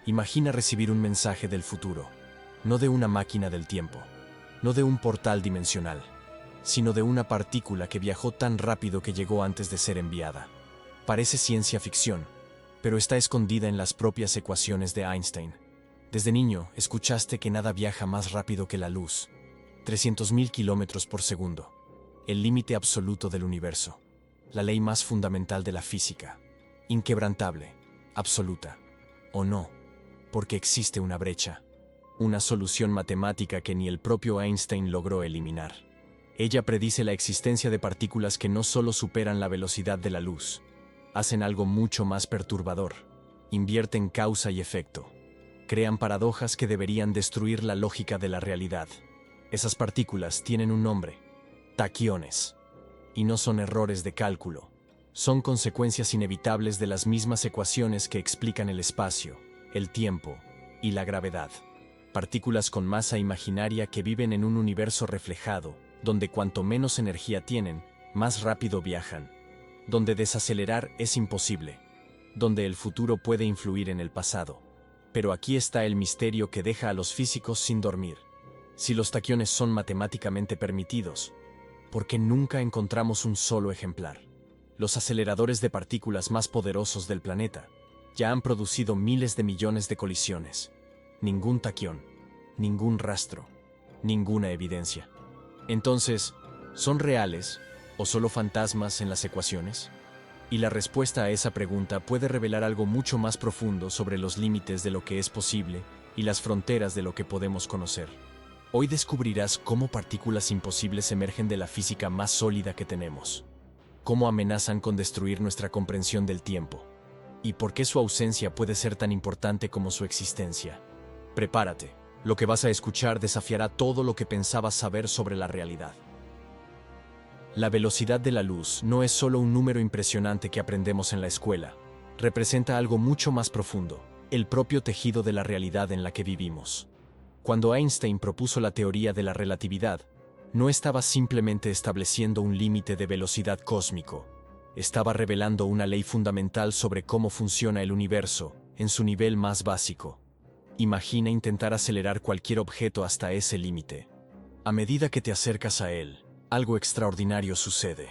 Imagina recibir un mensaje del futuro, no de una máquina del tiempo, no de un portal dimensional, sino de una partícula que viajó tan rápido que llegó antes de ser enviada. Parece ciencia ficción, pero está escondida en las propias ecuaciones de Einstein. Desde niño, escuchaste que nada viaja más rápido que la luz, 300.000 kilómetros por segundo, el límite absoluto del universo, la ley más fundamental de la física, inquebrantable, absoluta, ¿o no? Porque existe una brecha, una solución matemática que ni el propio Einstein logró eliminar. Ella predice la existencia de partículas que no solo superan la velocidad de la luz, hacen algo mucho más perturbador, invierten causa y efecto, crean paradojas que deberían destruir la lógica de la realidad. Esas partículas tienen un nombre: taquiones. Y no son errores de cálculo, son consecuencias inevitables de las mismas ecuaciones que explican el espacio, el tiempo y la gravedad. Partículas con masa imaginaria que viven en un universo reflejado, donde cuanto menos energía tienen, más rápido viajan, donde desacelerar es imposible, donde el futuro puede influir en el pasado. Pero aquí está el misterio que deja a los físicos sin dormir. Si los taquiones son matemáticamente permitidos, ¿por qué nunca encontramos un solo ejemplar? Los aceleradores de partículas más poderosos del planeta ya han producido miles de millones de colisiones. Ningún taquión, ningún rastro, ninguna evidencia. Entonces, ¿son reales o solo fantasmas en las ecuaciones? Y la respuesta a esa pregunta puede revelar algo mucho más profundo sobre los límites de lo que es posible y las fronteras de lo que podemos conocer. Hoy descubrirás cómo partículas imposibles emergen de la física más sólida que tenemos, cómo amenazan con destruir nuestra comprensión del tiempo, y por qué su ausencia puede ser tan importante como su existencia. Prepárate, lo que vas a escuchar desafiará todo lo que pensabas saber sobre la realidad. La velocidad de la luz no es solo un número impresionante que aprendemos en la escuela, representa algo mucho más profundo, el propio tejido de la realidad en la que vivimos. Cuando Einstein propuso la teoría de la relatividad, no estaba simplemente estableciendo un límite de velocidad cósmico, estaba revelando una ley fundamental sobre cómo funciona el universo, en su nivel más básico. Imagina intentar acelerar cualquier objeto hasta ese límite. A medida que te acercas a él, algo extraordinario sucede.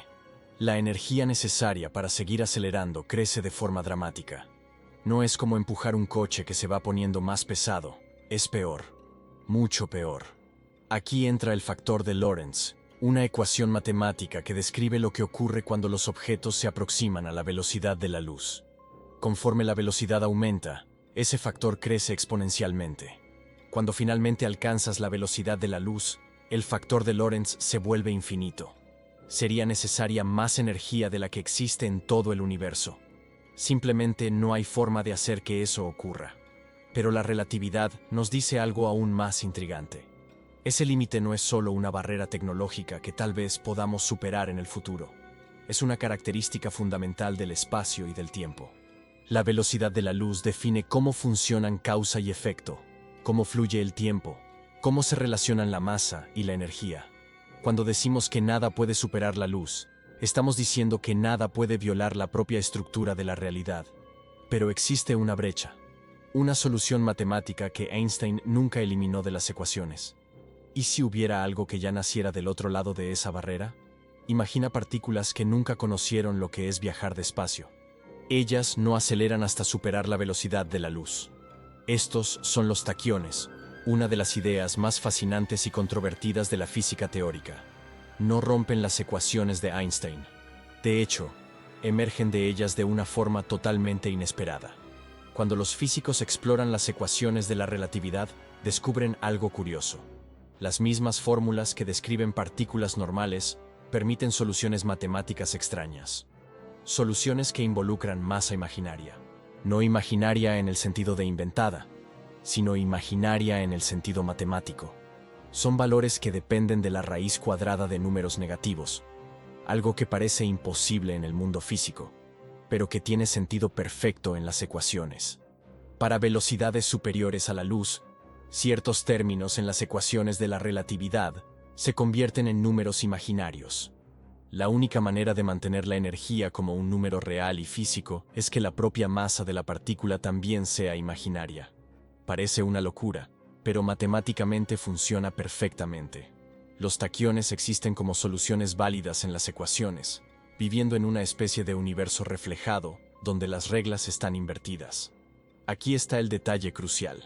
La energía necesaria para seguir acelerando crece de forma dramática. No es como empujar un coche que se va poniendo más pesado, es peor, mucho peor. Aquí entra el factor de Lorentz, una ecuación matemática que describe lo que ocurre cuando los objetos se aproximan a la velocidad de la luz. Conforme la velocidad aumenta, ese factor crece exponencialmente. Cuando finalmente alcanzas la velocidad de la luz, el factor de Lorentz se vuelve infinito. Sería necesaria más energía de la que existe en todo el universo. Simplemente no hay forma de hacer que eso ocurra. Pero la relatividad nos dice algo aún más intrigante. Ese límite no es solo una barrera tecnológica que tal vez podamos superar en el futuro. Es una característica fundamental del espacio y del tiempo. La velocidad de la luz define cómo funcionan causa y efecto, cómo fluye el tiempo, cómo se relacionan la masa y la energía. Cuando decimos que nada puede superar la luz, estamos diciendo que nada puede violar la propia estructura de la realidad. Pero existe una brecha, una solución matemática que Einstein nunca eliminó de las ecuaciones. ¿Y si hubiera algo que ya naciera del otro lado de esa barrera? Imagina partículas que nunca conocieron lo que es viajar despacio. Ellas no aceleran hasta superar la velocidad de la luz. Estos son los taquiones, una de las ideas más fascinantes y controvertidas de la física teórica. No rompen las ecuaciones de Einstein. De hecho, emergen de ellas de una forma totalmente inesperada. Cuando los físicos exploran las ecuaciones de la relatividad, descubren algo curioso. Las mismas fórmulas que describen partículas normales permiten soluciones matemáticas extrañas. Soluciones que involucran masa imaginaria. No imaginaria en el sentido de inventada, sino imaginaria en el sentido matemático. Son valores que dependen de la raíz cuadrada de números negativos, algo que parece imposible en el mundo físico, pero que tiene sentido perfecto en las ecuaciones. Para velocidades superiores a la luz, ciertos términos en las ecuaciones de la relatividad se convierten en números imaginarios. La única manera de mantener la energía como un número real y físico es que la propia masa de la partícula también sea imaginaria. Parece una locura, pero matemáticamente funciona perfectamente. Los taquiones existen como soluciones válidas en las ecuaciones, viviendo en una especie de universo reflejado, donde las reglas están invertidas. Aquí está el detalle crucial.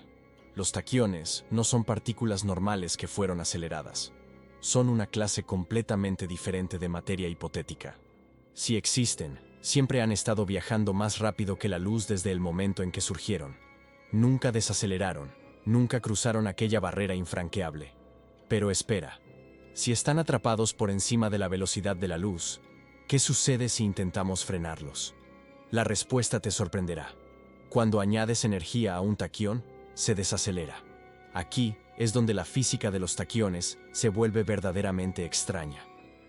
Los taquiones no son partículas normales que fueron aceleradas. Son una clase completamente diferente de materia hipotética. Si existen, siempre han estado viajando más rápido que la luz desde el momento en que surgieron. Nunca desaceleraron, nunca cruzaron aquella barrera infranqueable. Pero espera, si están atrapados por encima de la velocidad de la luz, ¿qué sucede si intentamos frenarlos? La respuesta te sorprenderá. Cuando añades energía a un taquión, se desacelera. Aquí es donde la física de los taquiones se vuelve verdaderamente extraña.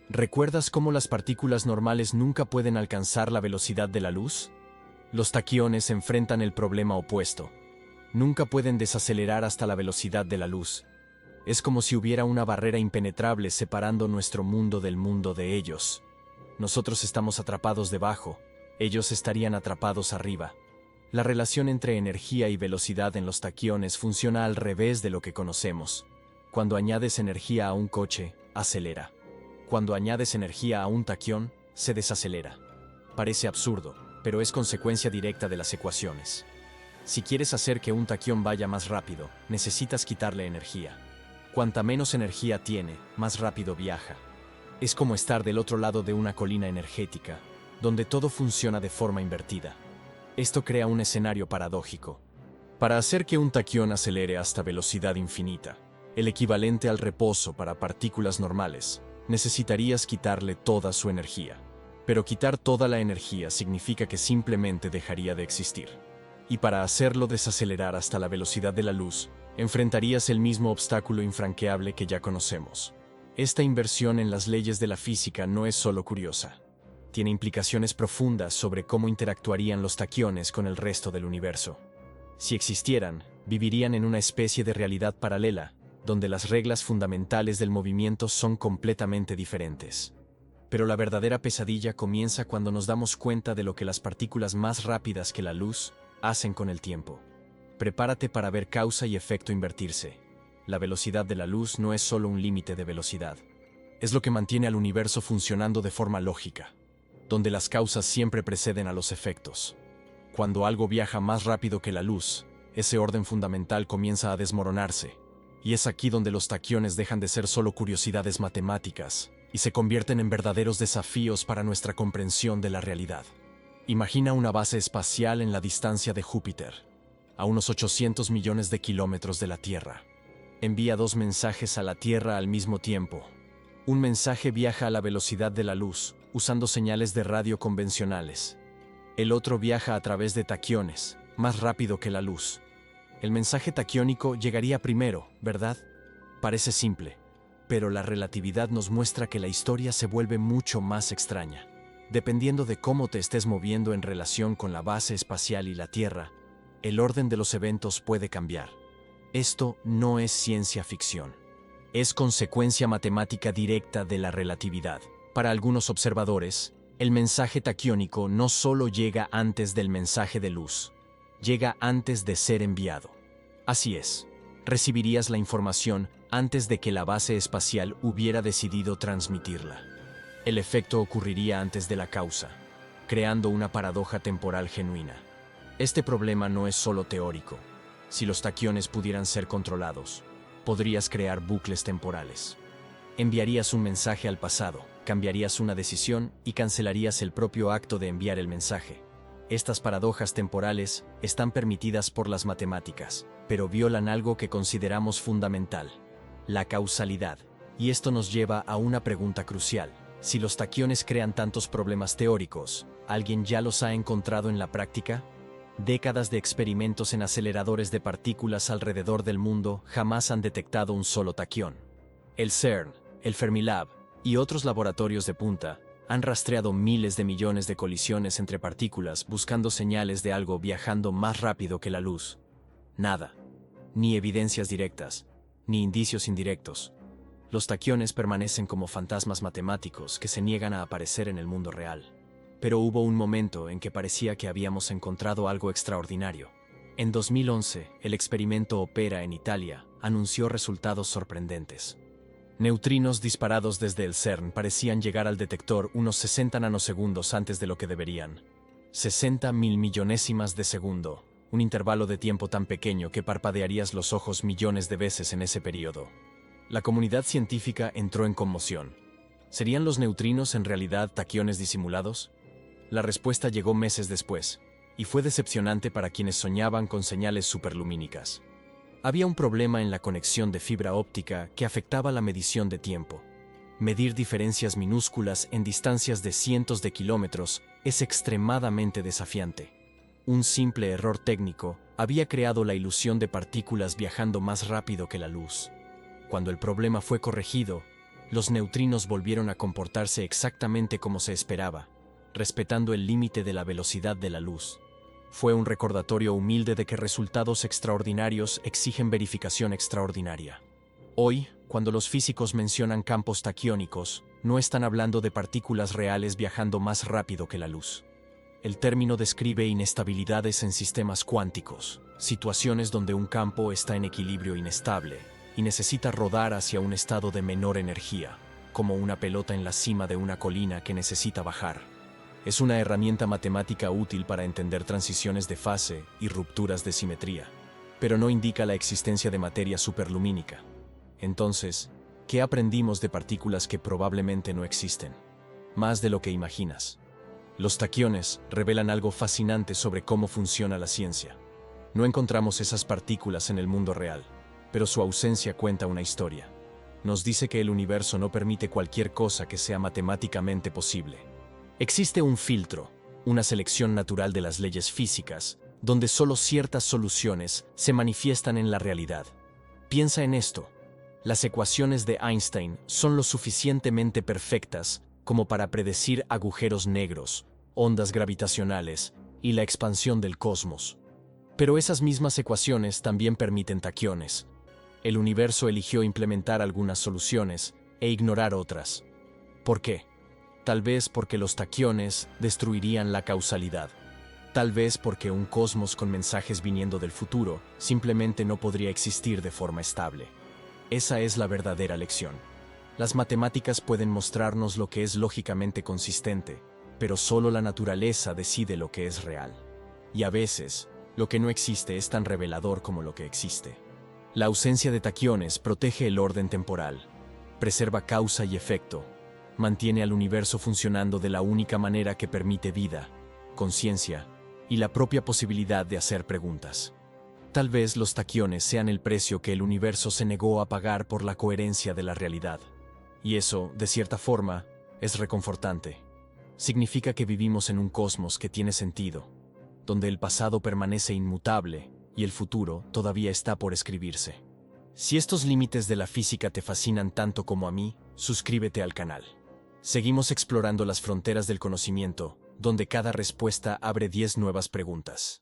¿Recuerdas cómo las partículas normales nunca pueden alcanzar la velocidad de la luz? Los taquiones enfrentan el problema opuesto. Nunca pueden desacelerar hasta la velocidad de la luz. Es como si hubiera una barrera impenetrable separando nuestro mundo del mundo de ellos. Nosotros estamos atrapados debajo, ellos estarían atrapados arriba. La relación entre energía y velocidad en los taquiones funciona al revés de lo que conocemos. Cuando añades energía a un coche, acelera. Cuando añades energía a un taquión, se desacelera. Parece absurdo, pero es consecuencia directa de las ecuaciones. Si quieres hacer que un taquión vaya más rápido, necesitas quitarle energía. Cuanta menos energía tiene, más rápido viaja. Es como estar del otro lado de una colina energética, donde todo funciona de forma invertida. Esto crea un escenario paradójico. Para hacer que un taquión acelere hasta velocidad infinita, el equivalente al reposo para partículas normales, necesitarías quitarle toda su energía. Pero quitar toda la energía significa que simplemente dejaría de existir. Y para hacerlo desacelerar hasta la velocidad de la luz, enfrentarías el mismo obstáculo infranqueable que ya conocemos. Esta inversión en las leyes de la física no es solo curiosa. Tiene implicaciones profundas sobre cómo interactuarían los taquiones con el resto del universo. Si existieran, vivirían en una especie de realidad paralela, donde las reglas fundamentales del movimiento son completamente diferentes. Pero la verdadera pesadilla comienza cuando nos damos cuenta de lo que las partículas más rápidas que la luz hacen con el tiempo. Prepárate para ver causa y efecto invertirse. La velocidad de la luz no es solo un límite de velocidad. Es lo que mantiene al universo funcionando de forma lógica, donde las causas siempre preceden a los efectos. Cuando algo viaja más rápido que la luz, ese orden fundamental comienza a desmoronarse, y es aquí donde los taquiones dejan de ser solo curiosidades matemáticas y se convierten en verdaderos desafíos para nuestra comprensión de la realidad. Imagina una base espacial en la distancia de Júpiter, a unos 800 millones de kilómetros de la Tierra. Envía dos mensajes a la Tierra al mismo tiempo. Un mensaje viaja a la velocidad de la luz, usando señales de radio convencionales. El otro viaja a través de taquiones, más rápido que la luz. El mensaje taquiónico llegaría primero, ¿verdad? Parece simple, pero la relatividad nos muestra que la historia se vuelve mucho más extraña. Dependiendo de cómo te estés moviendo en relación con la base espacial y la Tierra, el orden de los eventos puede cambiar. Esto no es ciencia ficción. Es consecuencia matemática directa de la relatividad. Para algunos observadores, el mensaje taquiónico no solo llega antes del mensaje de luz, llega antes de ser enviado. Así es, recibirías la información antes de que la base espacial hubiera decidido transmitirla. El efecto ocurriría antes de la causa, creando una paradoja temporal genuina. Este problema no es solo teórico. Si los taquiones pudieran ser controlados, podrías crear bucles temporales. Enviarías un mensaje al pasado, cambiarías una decisión y cancelarías el propio acto de enviar el mensaje. Estas paradojas temporales están permitidas por las matemáticas, pero violan algo que consideramos fundamental: la causalidad. Y esto nos lleva a una pregunta crucial. Si los taquiones crean tantos problemas teóricos, ¿alguien ya los ha encontrado en la práctica? Décadas de experimentos en aceleradores de partículas alrededor del mundo jamás han detectado un solo taquión. El CERN, el Fermilab y otros laboratorios de punta han rastreado miles de millones de colisiones entre partículas buscando señales de algo viajando más rápido que la luz. Nada. Ni evidencias directas, ni indicios indirectos. Los taquiones permanecen como fantasmas matemáticos que se niegan a aparecer en el mundo real. Pero hubo un momento en que parecía que habíamos encontrado algo extraordinario. En 2011, el experimento Opera en Italia anunció resultados sorprendentes. Neutrinos disparados desde el CERN parecían llegar al detector unos 60 nanosegundos antes de lo que deberían. 60 mil millonésimas de segundo, un intervalo de tiempo tan pequeño que parpadearías los ojos millones de veces en ese periodo. La comunidad científica entró en conmoción. ¿Serían los neutrinos en realidad taquiones disimulados? La respuesta llegó meses después, y fue decepcionante para quienes soñaban con señales superlumínicas. Había un problema en la conexión de fibra óptica que afectaba la medición de tiempo. Medir diferencias minúsculas en distancias de cientos de kilómetros es extremadamente desafiante. Un simple error técnico había creado la ilusión de partículas viajando más rápido que la luz. Cuando el problema fue corregido, los neutrinos volvieron a comportarse exactamente como se esperaba, respetando el límite de la velocidad de la luz. Fue un recordatorio humilde de que resultados extraordinarios exigen verificación extraordinaria. Hoy, cuando los físicos mencionan campos taquiónicos, no están hablando de partículas reales viajando más rápido que la luz. El término describe inestabilidades en sistemas cuánticos, situaciones donde un campo está en equilibrio inestable y necesita rodar hacia un estado de menor energía, como una pelota en la cima de una colina que necesita bajar. Es una herramienta matemática útil para entender transiciones de fase y rupturas de simetría, pero no indica la existencia de materia superlumínica. Entonces, ¿qué aprendimos de partículas que probablemente no existen? Más de lo que imaginas. Los taquiones revelan algo fascinante sobre cómo funciona la ciencia. No encontramos esas partículas en el mundo real, pero su ausencia cuenta una historia. Nos dice que el universo no permite cualquier cosa que sea matemáticamente posible. Existe un filtro, una selección natural de las leyes físicas, donde solo ciertas soluciones se manifiestan en la realidad. Piensa en esto. Las ecuaciones de Einstein son lo suficientemente perfectas como para predecir agujeros negros, ondas gravitacionales y la expansión del cosmos. Pero esas mismas ecuaciones también permiten taquiones. El universo eligió implementar algunas soluciones e ignorar otras. ¿Por qué? Tal vez porque los taquiones destruirían la causalidad. Tal vez porque un cosmos con mensajes viniendo del futuro simplemente no podría existir de forma estable. Esa es la verdadera lección. Las matemáticas pueden mostrarnos lo que es lógicamente consistente, pero solo la naturaleza decide lo que es real. Y a veces, lo que no existe es tan revelador como lo que existe. La ausencia de taquiones protege el orden temporal, preserva causa y efecto, mantiene al universo funcionando de la única manera que permite vida, conciencia y la propia posibilidad de hacer preguntas. Tal vez los taquiones sean el precio que el universo se negó a pagar por la coherencia de la realidad. Y eso, de cierta forma, es reconfortante. Significa que vivimos en un cosmos que tiene sentido, donde el pasado permanece inmutable y el futuro todavía está por escribirse. Si estos límites de la física te fascinan tanto como a mí, suscríbete al canal. Seguimos explorando las fronteras del conocimiento, donde cada respuesta abre 10 nuevas preguntas.